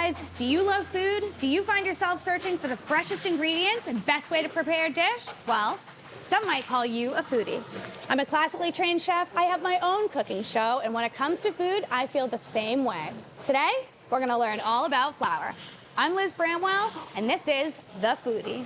guys, do you love food? Do you find yourself searching for the freshest ingredients and best way to prepare a dish? Well, some might call you a foodie. I'm a classically trained chef. I have my own cooking show, and when it comes to food, I feel the same way. Today, we're gonna learn all about flour. I'm Liz Bramwell, and this is The Foodie.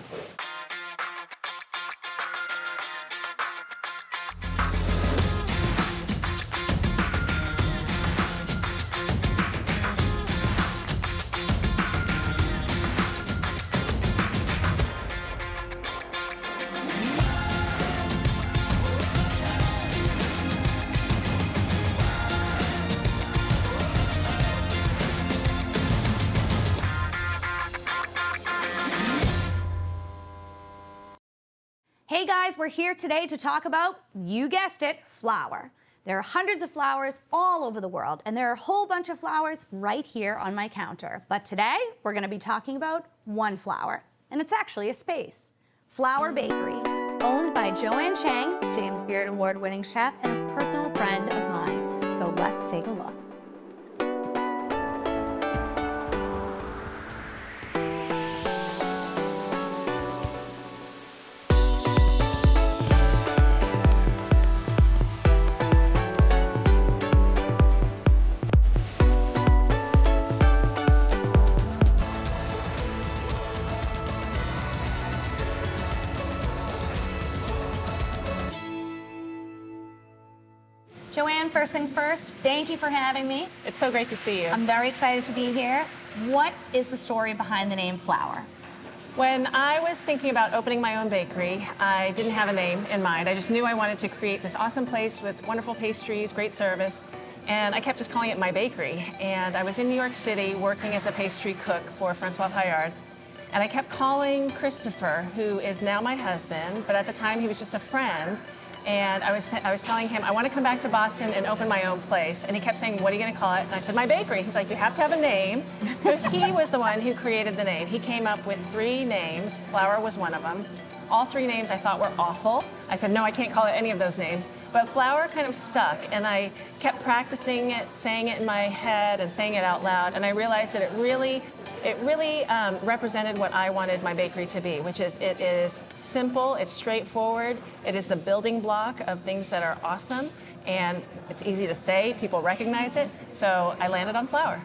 Hey guys, we're here today to talk about, you guessed it, flour. There are hundreds of flours all over the world, and there are a whole bunch of flours right here on my counter. But today, we're gonna be talking about one flour, and it's actually a space. Flour Bakery, owned by Joanne Chang, James Beard Award-winning chef, and a personal friend of mine. So let's take a look. Joanne, first things first, thank you for having me. It's so great to see you. I'm very excited to be here. What is the story behind the name Flour? When I was thinking about opening my own bakery, I didn't have a name in mind. I just knew I wanted to create this awesome place with wonderful pastries, great service, and I kept just calling it my bakery. And I was in New York City working as a pastry cook for Francois Paillard, and I kept calling Christopher, who is now my husband, but at the time he was just a friend. And I was telling him, I want to come back to Boston and open my own place. And he kept saying, what are you going to call it? And I said, my bakery. He's like, you have to have a name. So he was the one who created the name. He came up with 3 names. Flour was one of them. All 3 names I thought were awful. I said, no, I can't call it any of those names. But flour kind of stuck. And I kept practicing it, saying it in my head and saying it out loud. And I realized that it really represented what I wanted my bakery to be, which is it is simple, it's straightforward, it is the building block of things that are awesome, and it's easy to say, people recognize it, so I landed on flour.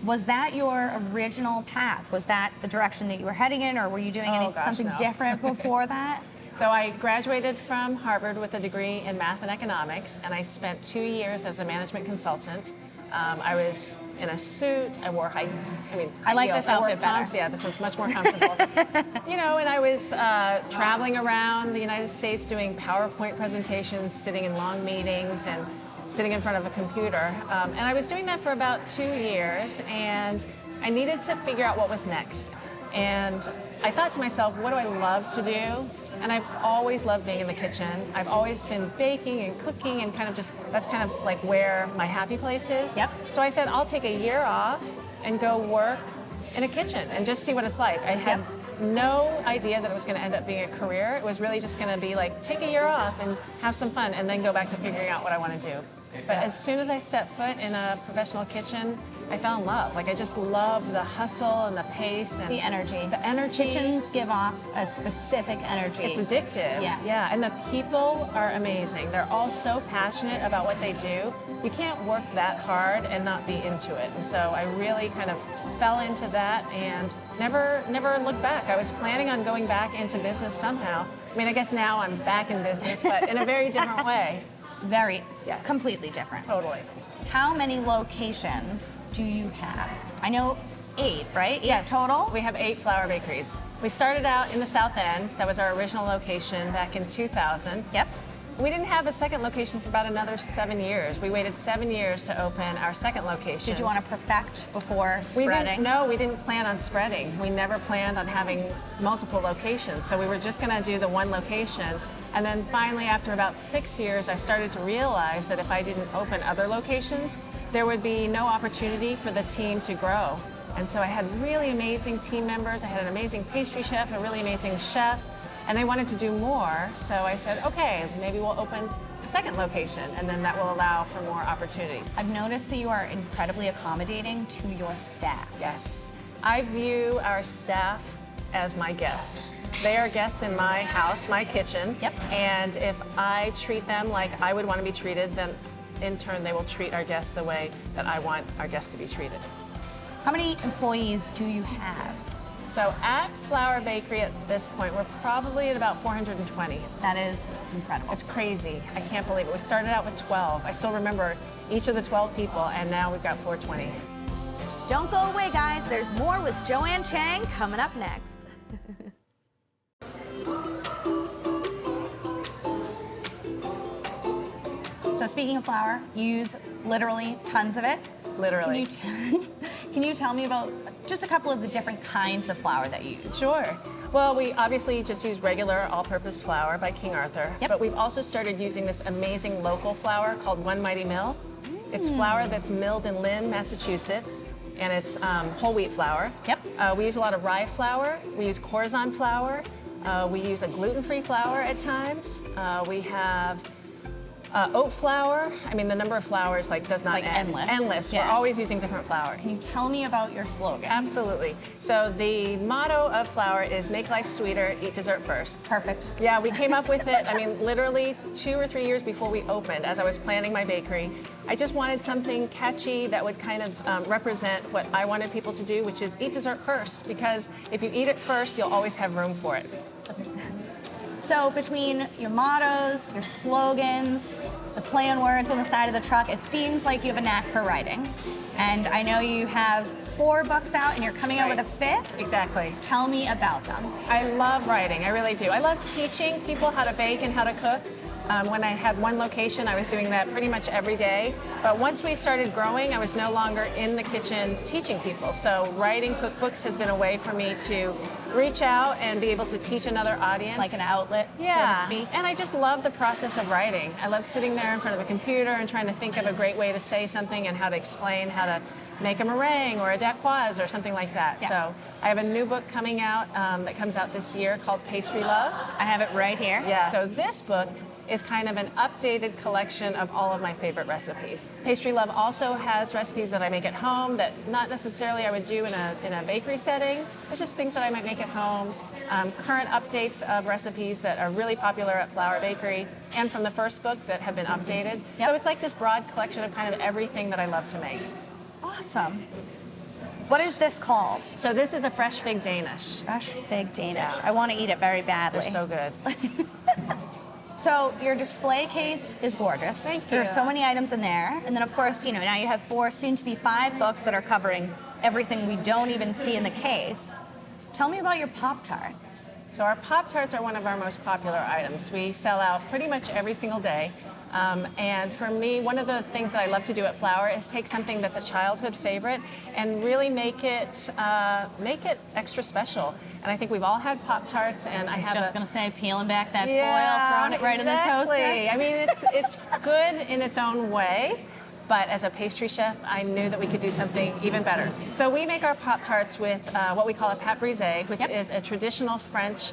Was that your original path? Was that the direction that you were heading in, or were you doing something different before that? So I graduated from Harvard with a degree in math and economics, and I spent 2 years as a management consultant. I was in a suit. I wore high like heels. this outfit better. Pumps. Yeah, this one's much more comfortable. And I was traveling around the United States doing PowerPoint presentations, sitting in long meetings, and sitting in front of a computer. And I was doing that for about 2 years, and I needed to figure out what was next. And I thought to myself, what do I love to do? And I've always loved being in the kitchen. I've always been baking and cooking, and that's kind of like where my happy place is. Yep. So I said, I'll take a year off and go work in a kitchen and just see what it's like. I had no idea that it was going to end up being a career. It was really just going to be like, take a year off and have some fun, and then go back to figuring out what I want to do. But as soon as I stepped foot in a professional kitchen, I fell in love. Like, I just loved the hustle and the pace and the energy. The energy. Kitchens give off a specific energy. It's addictive. Yes. Yeah, and the people are amazing. They're all so passionate about what they do. You can't work that hard and not be into it. And so I really kind of fell into that and never looked back. I was planning on going back into business somehow. I mean, I guess now I'm back in business, but in a very different way. Completely different. Totally. How many locations do you have? I know 8, right? 8 total? We have 8 flour bakeries. We started out in the South End. That was our original location back in 2000. Yep. We didn't have a second location for about another 7 years. We waited 7 years to open our second location. Did you want to perfect before spreading? We didn't plan on spreading. We never planned on having multiple locations. So we were just going to do the one location. And then finally, after about 6 years, I started to realize that if I didn't open other locations, there would be no opportunity for the team to grow. And so I had really amazing team members. I had an amazing pastry chef, a really amazing chef, and they wanted to do more. So I said, okay, maybe we'll open a second location, and then that will allow for more opportunity. I've noticed that you are incredibly accommodating to your staff. Yes. I view our staff as my guests. They are guests in my house, my kitchen. Yep. And if I treat them like I would want to be treated, then in turn they will treat our guests the way that I want our guests to be treated. How many employees do you have? So at Flour Bakery at this point, we're probably at about 420. That is incredible. It's crazy. I can't believe it. We started out with 12. I still remember each of the 12 people, and now we've got 420. Don't go away, guys. There's more with Joanne Chang coming up next. So speaking of flour, you use literally tons of it. Literally. Can you tell me about just a couple of the different kinds of flour that you use? Sure. Well, we obviously just use regular all-purpose flour by King Arthur, Yep. but we've also started using this amazing local flour called One Mighty Mill. It's flour that's milled in Lynn, Massachusetts, and it's whole wheat flour. Yep. We use a lot of rye flour. We use Corazon flour. We use a gluten-free flour at times. We have oat flour. I mean, the number of flours does not like end. endless. Endless. Yeah. We're always using different flour. Can you tell me about your slogan? Absolutely. So the motto of Flour is make life sweeter, eat dessert first. Perfect. Yeah, we came up with it, I mean, literally 2 or 3 years before we opened, as I was planning my bakery. I just wanted something catchy that would kind of represent what I wanted people to do, which is eat dessert first, because if you eat it first, you'll always have room for it. So between your mottos, your slogans, the play on words on the side of the truck, it seems like you have a knack for writing. And I know you have 4 books out and you're coming out with a 5th. Exactly. Tell me about them. I love writing, I really do. I love teaching people how to bake and how to cook. When I had one location, I was doing that pretty much every day. But once we started growing, I was no longer in the kitchen teaching people. So writing cookbooks has been a way for me to reach out and be able to teach another audience. Like an outlet, Yeah, so to speak. and I just love the process of writing. I love sitting there in front of a computer and trying to think of a great way to say something and how to explain how to make a meringue or a dacquoise or something like that. Yes. So I have a new book coming out that comes out this year called Pastry Love. I have it right here. Yeah. So this book is kind of an updated collection of all of my favorite recipes. Pastry Love also has recipes that I make at home that not necessarily I would do in a bakery setting, but just things that I might make at home. Current updates of recipes that are really popular at Flour Bakery and from the first book that have been updated. Yep. So it's like this broad collection of kind of everything that I love to make. Awesome. What is this called? So this is a fresh fig Danish. Fresh fig Danish. Yeah. I want to eat it very badly. They're so good. So your display case is gorgeous. Thank There are you. so many items in there. And then of course, now you have 4, soon to be 5 books that are covering everything we don't even see in the case. Tell me about your Pop-Tarts. So our Pop-Tarts are one of our most popular items. We sell out pretty much every single day. And for me, one of the things that I love to do at Flour is take something that's a childhood favorite and really make it extra special. And I think we've all had Pop-Tarts, and I was just going to say, peeling back that foil, throwing it right in the toaster. I mean, it's good in its own way. But as a pastry chef, I knew that we could do something even better. So we make our Pop-Tarts with what we call a pâte brisée, which is a traditional French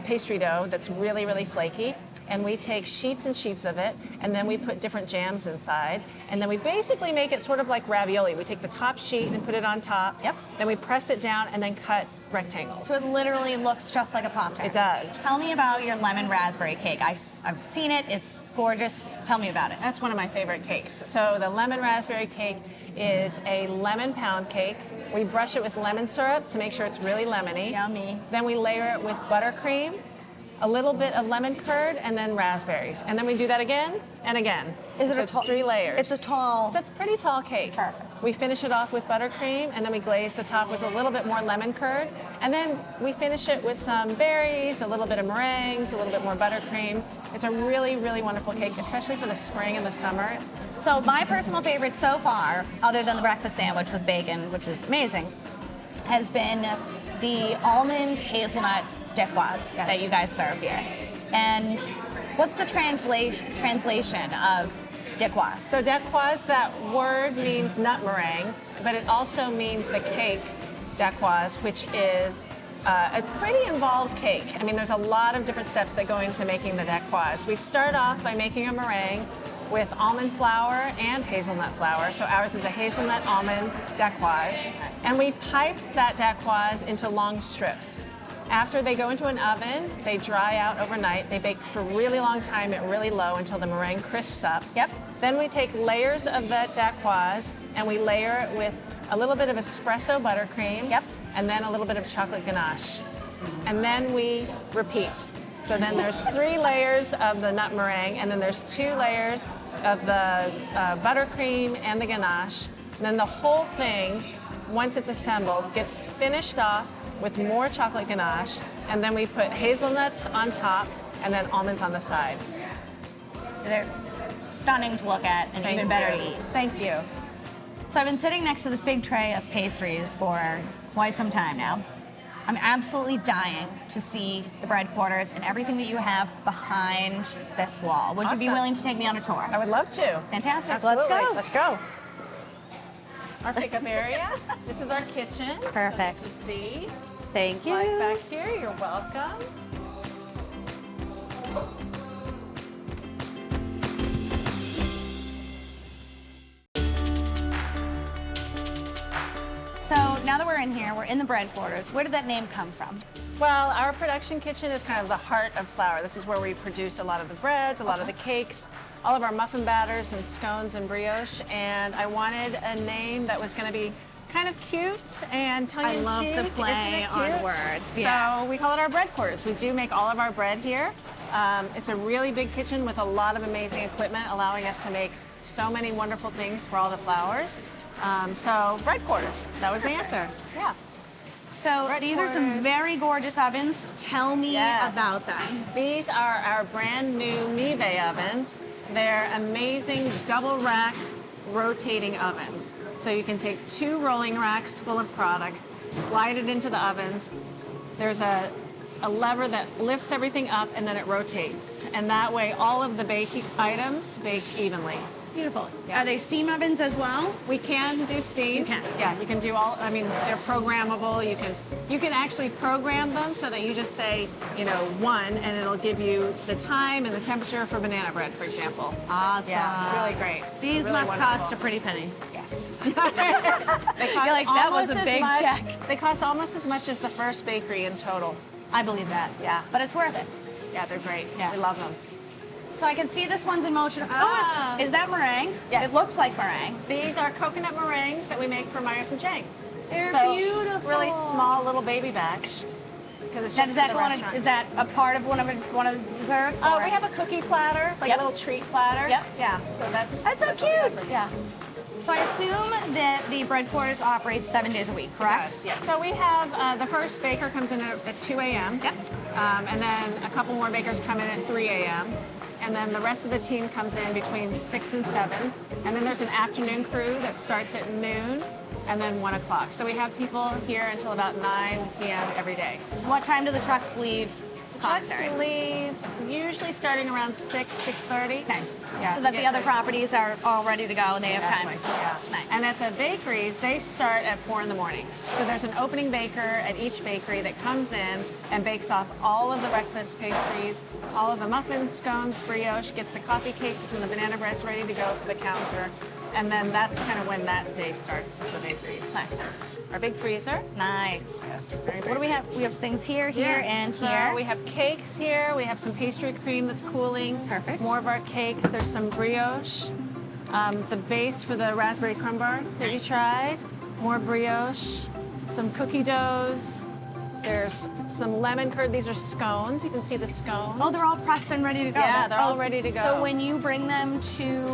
pastry dough that's really, really flaky. And we take sheets and sheets of it, and then we put different jams inside. And then we basically make it sort of like ravioli. We take the top sheet and put it on top. Yep. Then we press it down and then cut rectangles. So it literally looks just like a Pop-Tart. It does. Tell me about your lemon raspberry cake. I've seen it. It's gorgeous. Tell me about it. That's one of my favorite cakes. So the lemon raspberry cake is a lemon pound cake. We brush it with lemon syrup to make sure it's really lemony. Yummy. Then we layer it with buttercream, a little bit of lemon curd, and then raspberries. And then we do that again and again. Is it so a it's tall? 3 layers. It's a tall. It's a pretty tall cake. Perfect. We finish it off with buttercream, and then we glaze the top with a little bit more lemon curd. And then we finish it with some berries, a little bit of meringues, a little bit more buttercream. It's a really, really wonderful cake, especially for the spring and the summer. So my personal favorite so far, other than the breakfast sandwich with bacon, which is amazing, has been the almond hazelnut dacquoise that you guys serve here. And what's the translation of dacquoise? So dacquoise, that word means nut meringue, but it also means the cake dacquoise, which is a pretty involved cake. I mean, there's a lot of different steps that go into making the dacquoise. We start off by making a meringue. with almond flour and hazelnut flour. So ours is a hazelnut almond decquoise. And we pipe that decquoise into long strips. After they go into an oven, they dry out overnight. They bake for a really long time at really low until the meringue crisps up. Yep. Then we take layers of that decquoise and we layer it with a little bit of espresso buttercream. Yep. And then a little bit of chocolate ganache. And then we repeat. So then there's 3 layers of the nut meringue, and then there's 2 layers of the buttercream and the ganache. And then the whole thing, once it's assembled, gets finished off with more chocolate ganache, and then we put hazelnuts on top and then almonds on the side. They're stunning to look at and even better to eat. Thank you. So I've been sitting next to this big tray of pastries for quite some time now. I'm absolutely dying to see the bread quarters and everything that you have behind this wall. Would you be Awesome. willing to take me on a tour? I would love to. Fantastic. Absolutely. Let's go. Let's go. Our pickup area. This is our kitchen. Perfect. To see. Thank you. Slide back here. You're welcome. So now that we're in here, we're in the bread quarters. Where did that name come from? Well, our production kitchen is kind of the heart of flour. This is where we produce a lot of the breads, a lot of the cakes, all of our muffin batters and scones and brioche. And I wanted a name that was going to be kind of cute and tongue-in-cheek. I love the play Isn't it on cute? words. Yeah. So we call it our bread quarters. We do make all of our bread here. It's a really big kitchen with a lot of amazing equipment, allowing us to make so many wonderful things for all the flours. So bread quarters, that was the answer. Yeah. So Bread these are some quarters. very gorgeous ovens. Tell me Yes. about them. These are our brand new Neve ovens. They're amazing double rack rotating ovens. So you can take 2 rolling racks full of product, slide it into the ovens. There's a lever that lifts everything up and then it rotates. And that way all of the baking items bake evenly. Beautiful. Yeah. Are they steam ovens as well? We can do steam. You can. Yeah, you can do all. I mean, they're programmable. You can actually program them so that you just say, 1, and it'll give you the time and the temperature for banana bread, for example. Awesome. Yeah, it's really great. These Really must wonderful. cost a pretty penny. Yes. You're like, that was a big check. They cost almost as much as the first bakery in total. I believe that. Yeah. But it's worth it. Yeah, they're great. Yeah. We love them. So I can see this one's in motion. Ah. Oh, is that meringue? Yes. It looks like meringue. These are coconut meringues that we make for Myers and Chang. They're So, beautiful. Really small little baby batch. Because it's Now, just is that for the restaurant. is that a part of one of the desserts? Oh, or- we have a cookie platter, like Yep. a little treat platter. Yep. Yeah. So that's so what we have cute. for- Yeah. So I assume that the bread quarters operate 7 days a week, correct? Yes. Yeah. So we have the first baker comes in at 2 a.m. Yep. And then a couple more bakers come in at 3 a.m. And then the rest of the team comes in between 6 and 7. And then there's an afternoon crew that starts at noon and then 1 o'clock. So we have people here until about 9 p.m. every day. So what time do the trucks leave Trucks commissary? leave usually starting around 6:30. Nice. Yeah, So to that get the other ready. properties are all ready to go and they have time. Exactly, yeah. Nice. And at the bakeries, they start at 4 in the morning. So there's an opening baker at each bakery that comes in and bakes off all of the breakfast pastries, all of the muffins, scones, brioche, gets the coffee cakes and the banana breads ready to go for the counter. And then that's kind of when that day starts at the bakeries. Nice. Our big freezer. Nice. Yes, very, What do we have? We have things here, here, and so here. we have cakes here. We have some pastry cream that's cooling. Perfect. More of our cakes. There's some brioche. The base for the raspberry crumb bar that you Nice. tried. More brioche. Some cookie doughs. There's some lemon curd. These are scones. You can see the scones. Oh, they're all pressed and ready to go. Yeah, they're all Oh, ready to go. So when you bring them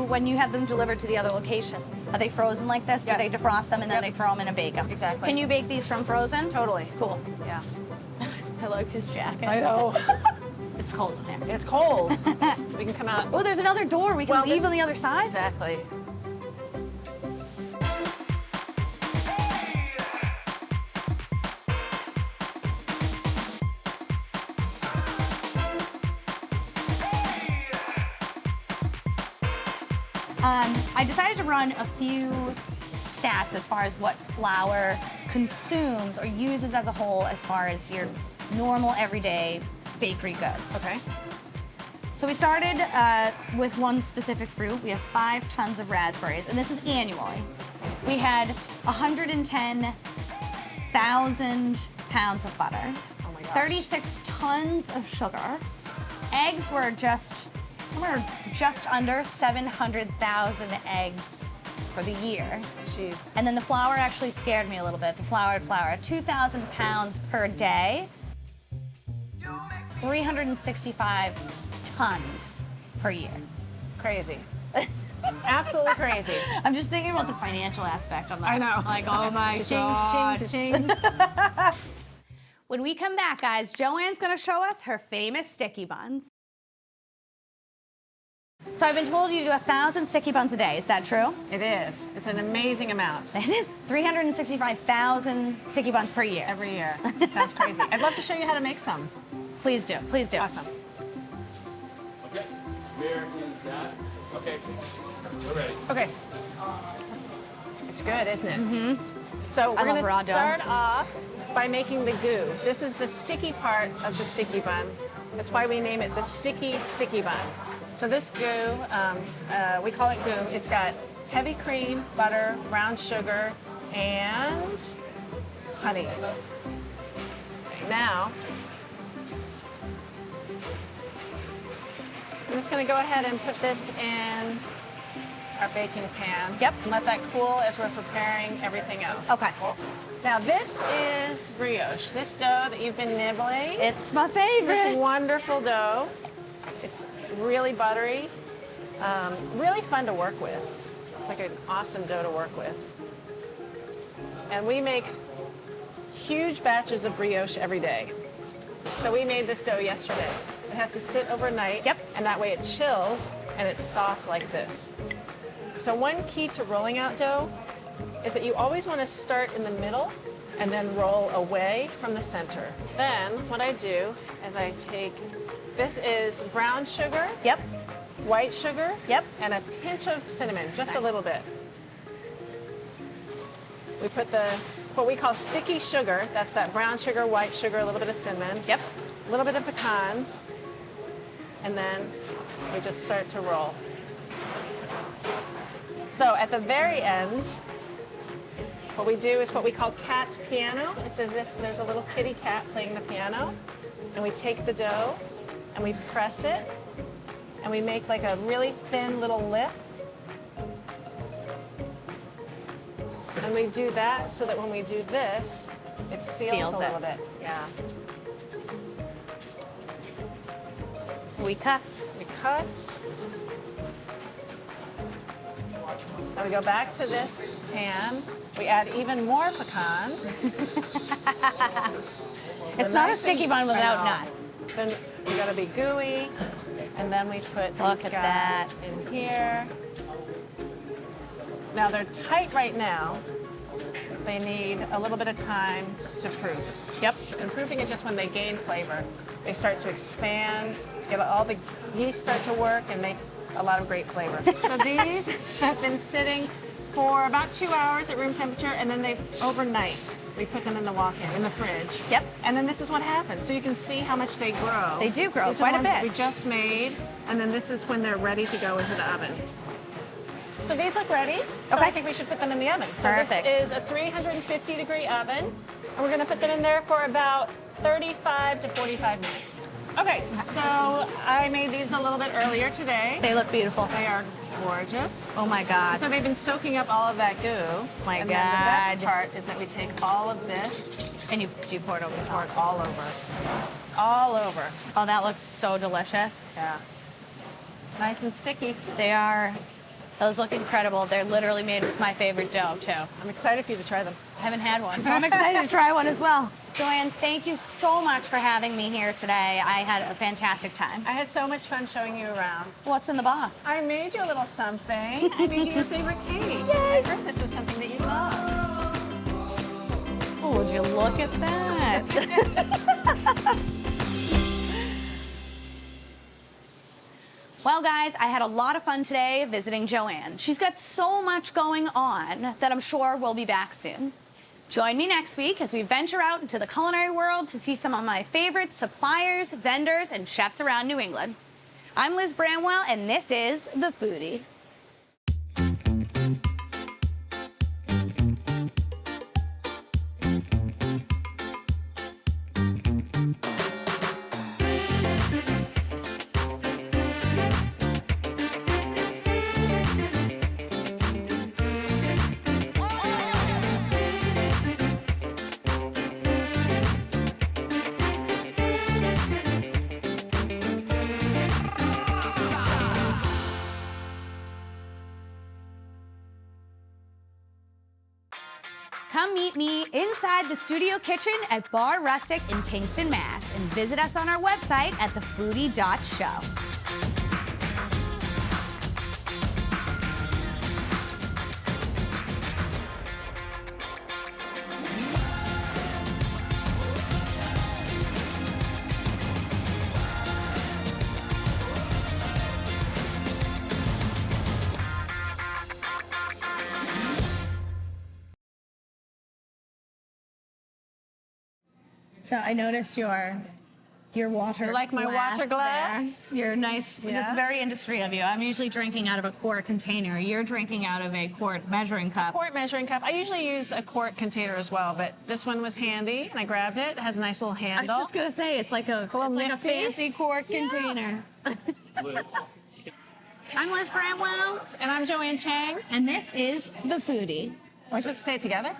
when you have them delivered to the other locations, are they frozen like this? Do Yes. they defrost them and then Yep. they throw them in a bake them? Exactly. Can you bake these from frozen? Totally. Cool. Yeah. I like his jacket. I know. It's cold in there. It's cold. We can come out. Oh, there's another door. We can Well, leave this- on the other side. Exactly. I decided to run a few stats as far as what flour consumes or uses as a whole as far as your normal everyday bakery goods. Okay. So we started with one specific fruit. We have 5 tons of raspberries, and this is annually. We had 110,000 pounds of butter, Oh my gosh. 36 tons of sugar. Eggs were just somewhere just under 700,000 eggs for the year. Jeez. And then the flour actually scared me a little bit. The flour, 2,000 pounds per day, 365 tons per year. Crazy. Absolutely crazy. I'm just thinking about the financial aspect of that. I know. Like, oh my God. Ching. When we come back, guys, Joanne's gonna show us her famous sticky buns. So I've been told you do 1,000 sticky buns a day. Is that true? It is. It's an amazing amount. It is 365,000 sticky buns per year. Every year. Sounds crazy. I'd love to show you how to make some. Please do. Please do. Awesome. Okay, where is that? Okay, we're ready. Okay. It's good, isn't it? Mm-hmm. So we're going to raw dough. start off by making the goo. This is the sticky part of the sticky bun. That's why we name it the sticky bun. So this goo, we call it goo. It's got heavy cream, butter, brown sugar, and honey. Now, I'm just going to go ahead and put this in our baking pan. Yep. And let that cool as we're preparing everything else. Okay. Now this is brioche. This dough that you've been nibbling. It's my This favorite. wonderful dough. It's really buttery, really fun to work with. It's like an awesome dough to work with. And we make huge batches of brioche every day. So we made this dough yesterday. It has to sit overnight. Yep. And that way it chills and it's soft like this. So one key to rolling out dough is that you always want to start in the middle and then roll away from the center. Then what I do is I take, this is brown sugar, Yep. white sugar, Yep. and a pinch of cinnamon, just Nice. a little bit. We put what we call sticky sugar, that's that brown sugar, white sugar, a little bit of cinnamon, Yep. a little bit of pecans, and then we just start to roll. So at the very end, what we do is what we call cat's piano. It's as if there's a little kitty cat playing the piano. And we take the dough and we press it and we make like a really thin little lip. And we do that so that when we do this, it seals a little bit. Yeah. We cut. We cut. Now we go back to this pan. We add even more pecans. It's not a sticky bun without nuts. Then we gotta be gooey, and then we put Look these at guys that. in here. Now they're tight right now. They need a little bit of time to proof. Yep. And proofing is just when they gain flavor. They start to expand, get all the yeast start to work and make a lot of great flavor. So these have been sitting for about 2 hours at room temperature, and then they overnight. We put them in the walk-in, in the fridge. Yep. And then this is what happens. So you can see how much they grow. They do grow These are quite a the ones bit. We just made, and then this is when they're ready to go into the oven. So these look ready. So Okay. I think we should put them in the oven. So Perfect. this is a 350-degree oven, and we're going to put them in there for about 35 to 45 minutes. Okay, so I made these a little bit earlier today. They look beautiful. They are gorgeous. Oh my God. So they've been soaking up all of that goo. My and then the God. best part is that we take all of this, And you pour it over the pour top. it all over. All over. Oh, that looks so delicious. Yeah. Nice and sticky. They are, those look incredible. They're literally made with my favorite dough too. I'm excited for you to try them. I haven't had one, so I'm excited to try one as well. Joanne, thank you so much for having me here today. I had a fantastic time. I had so much fun showing you around. What's in the box? I made you a little something. I made you your favorite cake. I heard this was something that you loved. Oh, would you look at that? Well, guys, I had a lot of fun today visiting Joanne. She's got so much going on that I'm sure we'll be back soon. Join me next week as we venture out into the culinary world to see some of my favorite suppliers, vendors, and chefs around New England. I'm Liz Bramwell, and this is The Foodie. Come meet me inside the studio kitchen at Bar Rustic in Kingston, Mass. And visit us on our website at thefoodie.show. So I noticed your water. You like my water glass? There. Your nice. Yes. It's very industry of you. I'm usually drinking out of a quart container. You're drinking out of a quart measuring cup. Quart measuring cup. I usually use a quart container as well, but this one was handy, and I grabbed it. It has a nice little I handle. was just gonna say it's like a nifty. fancy quart container. I'm Liz Bramwell, And I'm Joanne Chang. and this is The Foodie. Are we supposed to say it together?